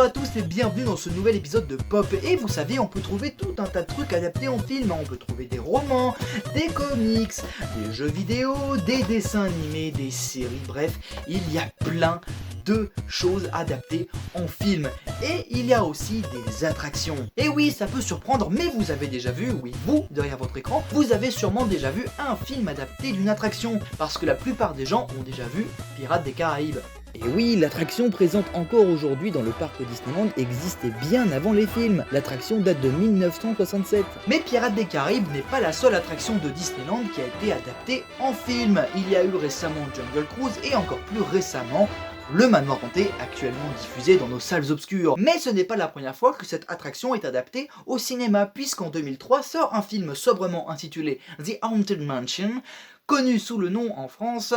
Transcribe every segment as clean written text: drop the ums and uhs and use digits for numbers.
Bonjour à tous et bienvenue dans ce nouvel épisode de Pop. Et vous savez, on peut trouver tout un tas de trucs adaptés en film. On peut trouver des romans, des comics, des jeux vidéo, des dessins animés, des séries, bref, il y a plein de choses adaptées en film. Et il y a aussi des attractions. Et oui, ça peut surprendre, mais vous avez déjà vu, oui, vous, derrière votre écran, vous avez sûrement déjà vu un film adapté d'une attraction. Parce que la plupart des gens ont déjà vu Pirates des Caraïbes. Et oui, l'attraction présente encore aujourd'hui dans le parc Disneyland existait bien avant les films. L'attraction date de 1967. Mais Pirates des Caraïbes n'est pas la seule attraction de Disneyland qui a été adaptée en film. Il y a eu récemment Jungle Cruise et encore plus récemment le Manoir Hanté, actuellement diffusé dans nos salles obscures. Mais ce n'est pas la première fois que cette attraction est adaptée au cinéma, puisqu'en 2003 sort un film sobrement intitulé The Haunted Mansion, connu sous le nom en France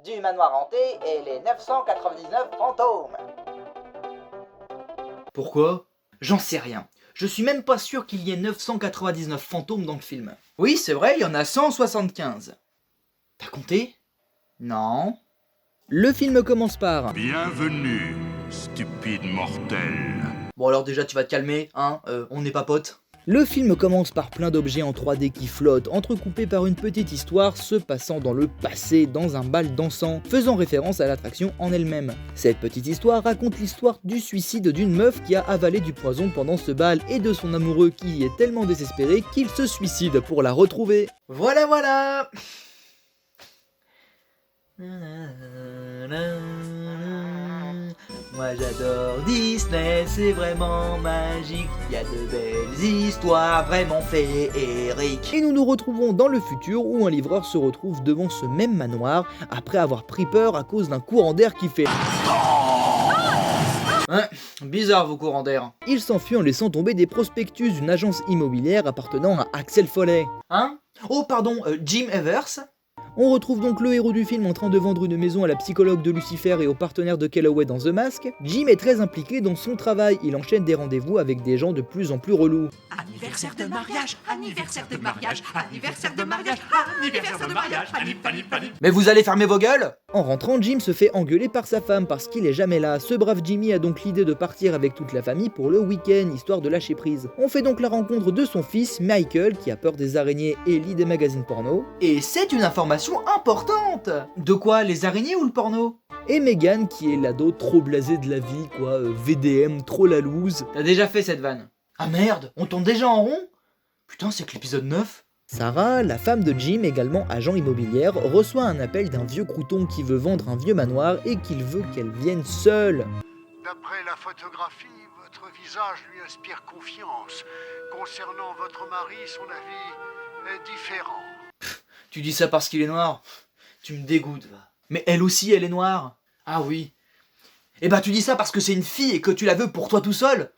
du Manoir Hanté et les 999 fantômes. Pourquoi ? J'en sais rien. Je suis même pas sûr qu'il y ait 999 fantômes dans le film. Oui, c'est vrai, il y en a 175. T'as compté ? Non. Le film commence par... Bienvenue, stupide mortel. Bon alors déjà tu vas te calmer, hein, on n'est pas potes. Le film commence par plein d'objets en 3D qui flottent, entrecoupés par une petite histoire se passant dans le passé, dans un bal dansant, faisant référence à l'attraction en elle-même. Cette petite histoire raconte l'histoire du suicide d'une meuf qui a avalé du poison pendant ce bal et de son amoureux qui est tellement désespéré qu'il se suicide pour la retrouver. Voilà. Moi j'adore Disney, c'est vraiment magique, il y a de belles histoires vraiment féeriques. Et nous nous retrouvons dans le futur où un livreur se retrouve devant ce même manoir après avoir pris peur à cause d'un courant d'air qui fait... Bizarre vos courants d'air. Il s'enfuit en laissant tomber des prospectus d'une agence immobilière appartenant à Axel Foley. Hein ? Oh pardon, Jim Evers ? On retrouve donc le héros du film en train de vendre une maison à la psychologue de Lucifer et au partenaire de Calloway dans The Mask. Jim est très impliqué dans son travail, il enchaîne des rendez-vous avec des gens de plus en plus relous. Anniversaire de mariage, anniversaire de mariage, anniversaire de mariage, anniversaire de mariage, anniversaire. Mais vous allez fermer vos gueules ? En rentrant, Jim se fait engueuler par sa femme parce qu'il est jamais là. Ce brave Jimmy a donc l'idée de partir avec toute la famille pour le week-end, histoire de lâcher prise. On fait donc la rencontre de son fils, Michael, qui a peur des araignées et lit des magazines porno. Et c'est une information importante. De quoi, les araignées ou le porno ? Et Megan, qui est l'ado trop blasé de la vie, quoi, VDM, trop la loose. T'as déjà fait cette vanne. Ah merde, on tourne déjà en rond ? Putain, c'est que l'épisode 9 ? Sarah, la femme de Jim, également agent immobilière, reçoit un appel d'un vieux crouton qui veut vendre un vieux manoir et qu'il veut qu'elle vienne seule. D'après la photographie, votre visage lui inspire confiance. Concernant votre mari, son avis est différent. Tu dis ça parce qu'il est noir ? Tu me dégoûtes, va. Mais elle aussi, elle est noire ? Ah oui. Eh bah tu dis ça parce que c'est une fille et que tu la veux pour toi tout seul ?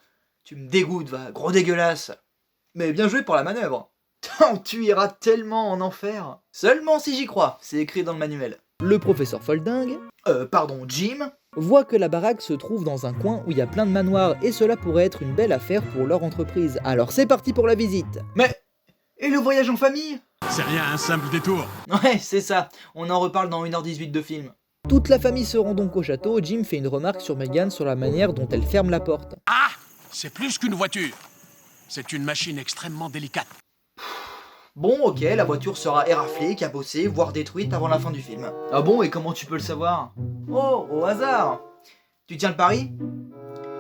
Tu me dégoûtes, va, gros dégueulasse. Mais bien joué pour la manœuvre. Tu iras tellement en enfer. Seulement si j'y crois, c'est écrit dans le manuel. Le professeur Folding Jim ? voit que la baraque se trouve dans un coin où il y a plein de manoirs et cela pourrait être une belle affaire pour leur entreprise. Alors c'est parti pour la visite. Mais... Et le voyage en famille ? C'est rien, un simple détour. Ouais, c'est ça. On en reparle dans 1h18 de film. Toute la famille se rend donc au château. Jim fait une remarque sur Megan sur la manière dont elle ferme la porte. Ah, c'est plus qu'une voiture. C'est une machine extrêmement délicate. Bon, ok, la voiture sera éraflée, cabossée, voire détruite avant la fin du film. Ah bon, et comment tu peux le savoir ? Oh, au hasard. Tu tiens le pari ?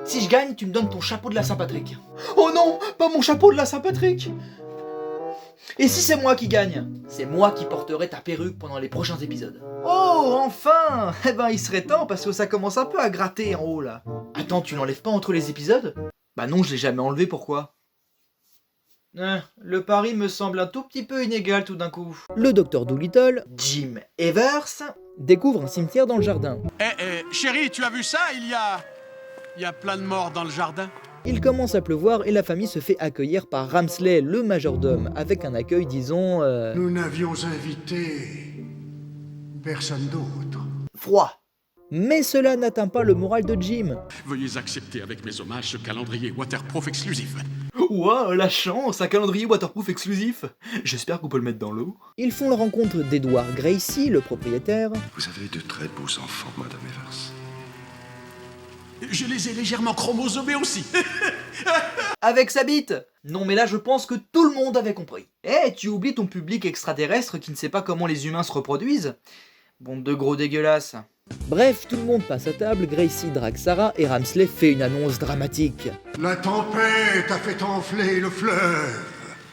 Si je gagne, tu me donnes ton chapeau de la Saint-Patrick. Oh non, pas mon chapeau de la Saint-Patrick ! Et si c'est moi qui gagne ? C'est moi qui porterai ta perruque pendant les prochains épisodes. Oh, enfin ! Eh ben, il serait temps, parce que ça commence un peu à gratter en haut, là. Attends, tu l'enlèves pas entre les épisodes ? Bah non, je l'ai jamais enlevé, pourquoi ? Le pari me semble un tout petit peu inégal tout d'un coup. Le docteur Dolittle Jim Evers découvre un cimetière dans le jardin. Chérie, tu as vu ça ? Il y a plein de morts dans le jardin. Il commence à pleuvoir et la famille se fait accueillir par Ramsley, le majordome, avec un accueil, disons... Nous n'avions invité personne d'autre. Froid. Mais cela n'atteint pas le moral de Jim. Veuillez accepter avec mes hommages ce calendrier waterproof exclusif. Ouah, la chance, un calendrier waterproof exclusif. J'espère qu'on peut le mettre dans l'eau. Ils font la rencontre d'Edward Gracie, le propriétaire. Vous avez de très beaux enfants, Madame Evers. Je les ai légèrement chromosomés aussi. Avec sa bite. Non mais là je pense que tout le monde avait compris. Eh, tu oublies ton public extraterrestre qui ne sait pas comment les humains se reproduisent. Bande de gros dégueulasses. Bref, tout le monde passe à table, Gracie drague Sarah et Ramsley fait une annonce dramatique. La tempête a fait enfler le fleuve.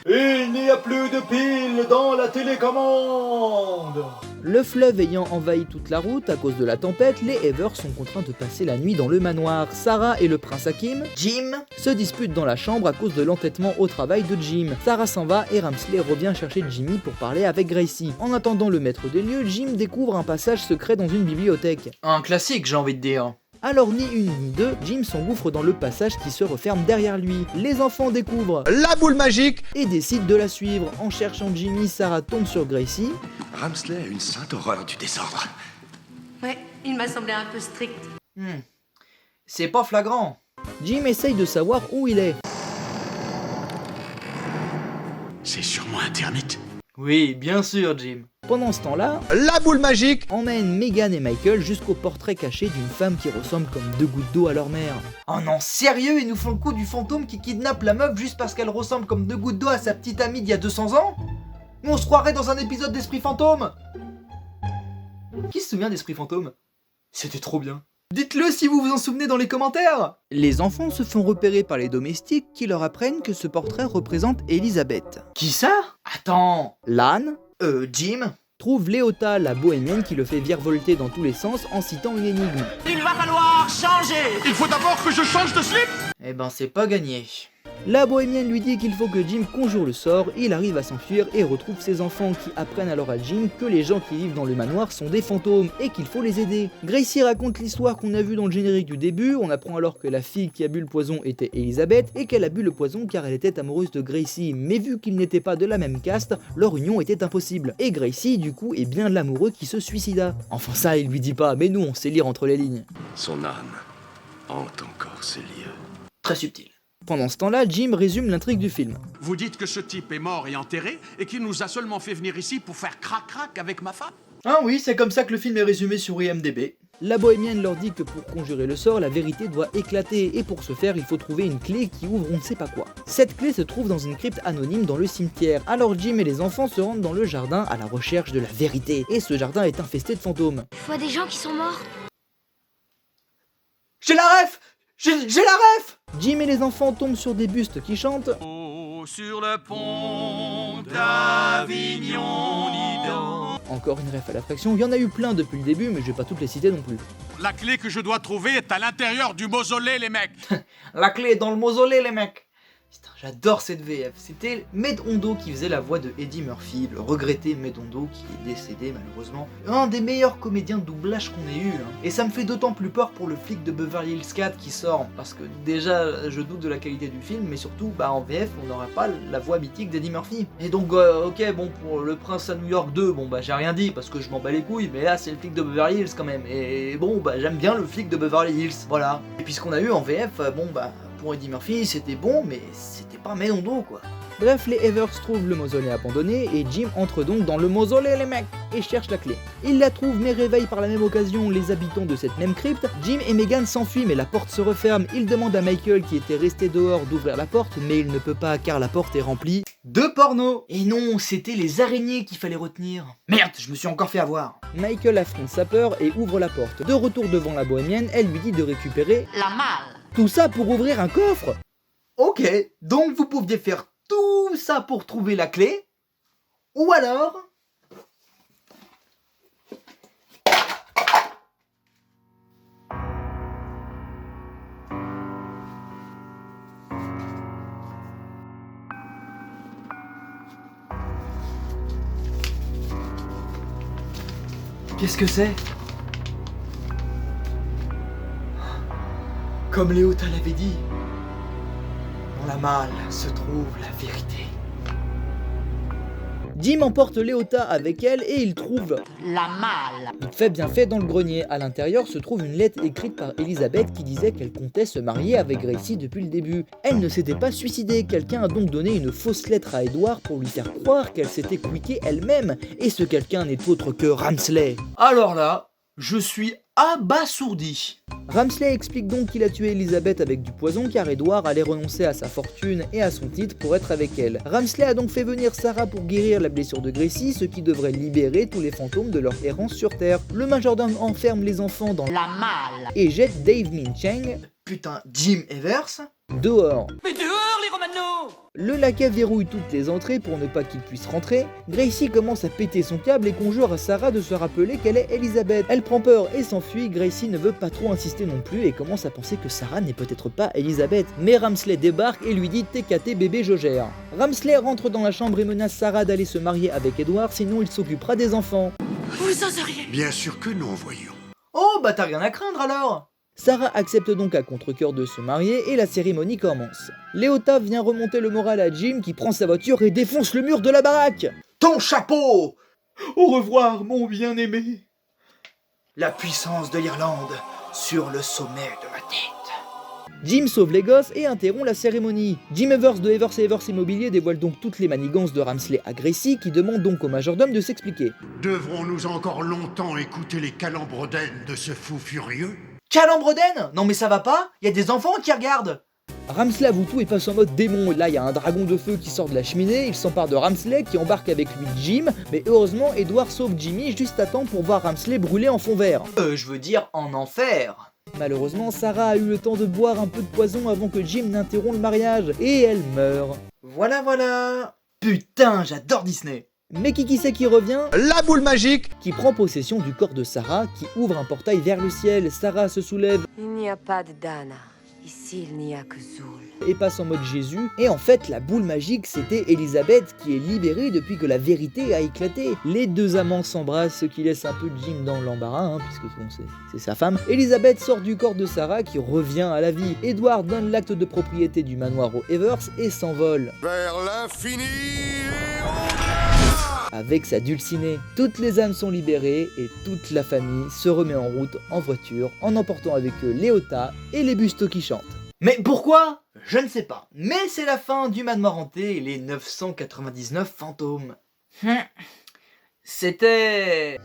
Il n'y a plus de piles dans la télécommande. Le fleuve ayant envahi toute la route à cause de la tempête, les Evers sont contraints de passer la nuit dans le manoir. Sarah et le prince Hakim, Jim, se disputent dans la chambre à cause de l'entêtement au travail de Jim. Sarah s'en va et Ramsley revient chercher Jimmy pour parler avec Gracie. En attendant le maître des lieux, Jim découvre un passage secret dans une bibliothèque. un classique j'ai envie de dire. Alors ni une ni deux, Jim s'engouffre dans le passage qui se referme derrière lui. Les enfants découvrent La boule magique. et décident de la suivre. En cherchant Jimmy, Sarah tombe sur Gracie. Ramsley a une sainte horreur du désordre. Ouais, il m'a semblé un peu strict. C'est pas flagrant. Jim essaye de savoir où il est. C'est sûrement un termite. Oui, bien sûr Jim. Pendant ce temps-là, La boule magique. emmène Megan et Michael jusqu'au portrait caché d'une femme qui ressemble comme deux gouttes d'eau à leur mère. Oh non, sérieux, ils nous font le coup du fantôme qui kidnappe la meuf juste parce qu'elle ressemble comme deux gouttes d'eau à sa petite amie d'il y a 200 ans? Nous on se croirait dans un épisode d'Esprit Fantôme. Qui se souvient d'Esprit Fantôme? C'était trop bien. Dites-le si vous vous en souvenez dans les commentaires. Les enfants se font repérer par les domestiques qui leur apprennent que ce portrait représente Elisabeth. Qui ça? Attends. Lan Jim? trouve Léota, la bohémienne, qui le fait virevolter dans tous les sens en citant une énigme. Il va falloir changer. Il faut d'abord que je change de slip. Eh ben c'est pas gagné. La bohémienne lui dit qu'il faut que Jim conjure le sort, il arrive à s'enfuir et retrouve ses enfants qui apprennent alors à Jim que les gens qui vivent dans le manoir sont des fantômes et qu'il faut les aider. Gracie raconte l'histoire qu'on a vue dans le générique du début, on apprend alors que la fille qui a bu le poison était Elisabeth et qu'elle a bu le poison car elle était amoureuse de Gracie, mais vu qu'ils n'étaient pas de la même caste, leur union était impossible. Et Gracie du coup est bien l'amoureux qui se suicida. Enfin ça il lui dit pas, mais nous on sait lire entre les lignes. Son âme hante encore ces lieux. Très subtil. Pendant ce temps-là, Jim résume l'intrigue du film. Vous dites que ce type est mort et enterré et qu'il nous a seulement fait venir ici pour faire crac-crac avec ma femme? Ah oui, c'est comme ça que le film est résumé sur IMDb. La bohémienne leur dit que pour conjurer le sort, la vérité doit éclater et pour ce faire, il faut trouver une clé qui ouvre on ne sait pas quoi. Cette clé se trouve dans une crypte anonyme dans le cimetière. Alors Jim et les enfants se rendent dans le jardin à la recherche de la vérité. Et ce jardin est infesté de fantômes. Je vois des gens qui sont morts. J'ai la ref! J'ai la ref! Jim et les enfants tombent sur des bustes qui chantent Oh, sur le pont d'Avignon, Nidan. Encore une ref à l'attraction, il y en a eu plein depuis le début mais je vais pas toutes les citer non plus. La clé que je dois trouver est à l'intérieur du mausolée, les mecs. La clé est dans le mausolée, les mecs. Putain, j'adore cette VF. C'était Med Hondo qui faisait la voix de Eddie Murphy, le regretté Med Hondo qui est décédé malheureusement. Un des meilleurs comédiens de doublage qu'on ait eu. Et ça me fait d'autant plus peur pour le flic de Beverly Hills 4 qui sort. Parce que déjà, je doute de la qualité du film, mais surtout, en VF, on n'aurait pas la voix mythique d'Eddie Murphy. Et donc, ok, bon, pour Le Prince à New York 2, j'ai rien dit parce que je m'en bats les couilles, mais là, c'est le flic de Beverly Hills quand même. Et bon, j'aime bien le flic de Beverly Hills, voilà. Et puis ce qu'on a eu en VF, pour Eddie Murphy, c'était bon, mais c'était pas Med Hondo, quoi. Bref, les Evers trouvent le mausolée abandonné et Jim entre donc dans le mausolée les mecs et cherche la clé. Il la trouve mais réveille par la même occasion les habitants de cette même crypte. Jim et Megan s'enfuient mais la porte se referme. Il demande à Michael qui était resté dehors d'ouvrir la porte mais il ne peut pas car la porte est remplie de porno. Et non, c'était les araignées qu'il fallait retenir. Merde, je me suis encore fait avoir. Michael affronte sa peur et ouvre la porte. De retour devant la bohémienne, elle lui dit de récupérer La malle. tout ça pour ouvrir un coffre. Ok, donc vous pouviez faire tout ça pour trouver la clé, ou alors... Qu'est-ce que c'est? Comme Léota l'avait dit, dans la malle se trouve la vérité. Jim emporte Léota avec elle et il trouve La malle. vite fait bien fait dans le grenier. À l'intérieur se trouve une lettre écrite par Elisabeth qui disait qu'elle comptait se marier avec Gracie depuis le début. Elle ne s'était pas suicidée, quelqu'un a donc donné une fausse lettre à Edward pour lui faire croire qu'elle s'était quickée elle-même. Et ce quelqu'un n'est autre que Ramsley. Alors là, Je suis abasourdi. Ramsley explique donc qu'il a tué Elizabeth avec du poison car Edward allait renoncer à sa fortune et à son titre pour être avec elle. Ramsley a donc fait venir Sarah pour guérir la blessure de Gracie, ce qui devrait libérer tous les fantômes de leur errance sur Terre. Le majordome enferme les enfants dans La malle. et jette Dave Mincheng Putain, Jim Evers? dehors. Mais dehors, les Romano! Le laquais verrouille toutes les entrées pour ne pas qu'il puisse rentrer. Gracie commence à péter son câble et conjure à Sarah de se rappeler qu'elle est Elizabeth. Elle prend peur et s'enfuit. Gracie ne veut pas trop insister non plus et commence à penser que Sarah n'est peut-être pas Elizabeth. Mais Ramsley débarque et lui dit TKT bébé je gère. Ramsley rentre dans la chambre et menace Sarah d'aller se marier avec Edward sinon il s'occupera des enfants. Vous oseriez. Bien sûr que non, voyons. Oh, bah t'as rien à craindre alors. Sarah accepte donc à contre-cœur de se marier et la cérémonie commence. Léota vient remonter le moral à Jim qui prend sa voiture et défonce le mur de la baraque. Ton chapeau! Au revoir mon bien-aimé. La puissance de l'Irlande sur le sommet de ma tête. Jim sauve les gosses et interrompt la cérémonie. Jim Evers de Evers & Evers Immobilier dévoile donc toutes les manigances de Ramsley à Gracie qui demande donc au majordome de s'expliquer. Devrons-nous encore longtemps écouter les calembredaines de ce fou furieux? Calembredaine? Non mais ça va pas? Y a des enfants qui regardent. Ramsley avoue tout et passe en mode démon. Là, il y a un dragon de feu qui sort de la cheminée, il s'empare de Ramsley qui embarque avec lui Jim, mais heureusement, Edward sauve Jimmy juste à temps pour voir Ramsley brûler en fond vert. Je veux dire en enfer. Malheureusement, Sarah a eu le temps de boire un peu de poison avant que Jim n'interrompt le mariage, et elle meurt. Voilà. Putain, j'adore Disney. Mais qui c'est qui revient? La boule magique. Qui prend possession du corps de Sarah, qui ouvre un portail vers le ciel. Sarah se soulève Il n'y a pas de Dana. Ici, il n'y a que Zoul. et passe en mode Jésus. Et en fait, la boule magique, c'était Elizabeth qui est libérée depuis que la vérité a éclaté. Les deux amants s'embrassent, ce qui laisse un peu Jim dans l'embarras, puisque bon, c'est sa femme. Elizabeth sort du corps de Sarah qui revient à la vie. Edward donne l'acte de propriété du manoir aux Evers et s'envole. Vers l'infini. Avec sa dulcinée, toutes les âmes sont libérées et toute la famille se remet en route en voiture en emportant avec eux Léota et les bustos qui chantent. Mais pourquoi? Je ne sais pas. Mais c'est la fin du manoir hanté et les 999 fantômes. C'était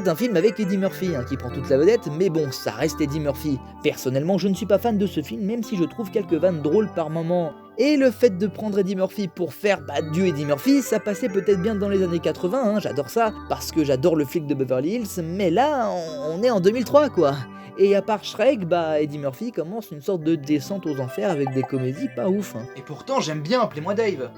un film avec Eddie Murphy qui prend toute la vedette, mais bon, ça reste Eddie Murphy. Personnellement, je ne suis pas fan de ce film, même si je trouve quelques vannes drôles par moment. Et le fait de prendre Eddie Murphy pour faire du Eddie Murphy, ça passait peut-être bien dans les années 80, j'adore ça, parce que j'adore le flic de Beverly Hills, mais là, on est en 2003 quoi. Et à part Shrek, Eddie Murphy commence une sorte de descente aux enfers avec des comédies pas ouf. Et pourtant j'aime bien, appelez-moi Dave.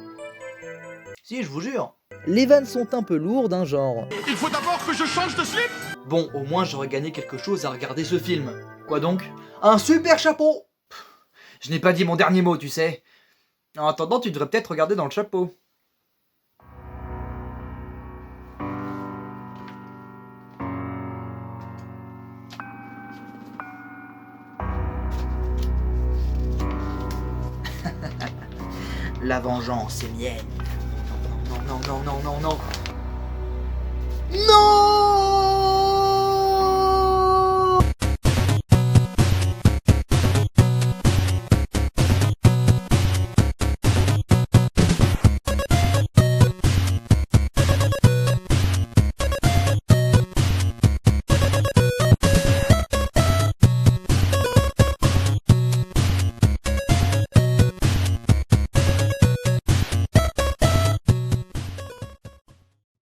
Si, je vous jure. Les vannes sont un peu lourdes, genre. Il faut d'abord que je change de slip. Bon, au moins j'aurais gagné quelque chose à regarder ce film. Quoi donc? Un super chapeau! Je n'ai pas dit mon dernier mot, tu sais. En attendant, tu devrais peut-être regarder dans le chapeau. La vengeance est mienne. Non, non, non, non, non, non, non. Non!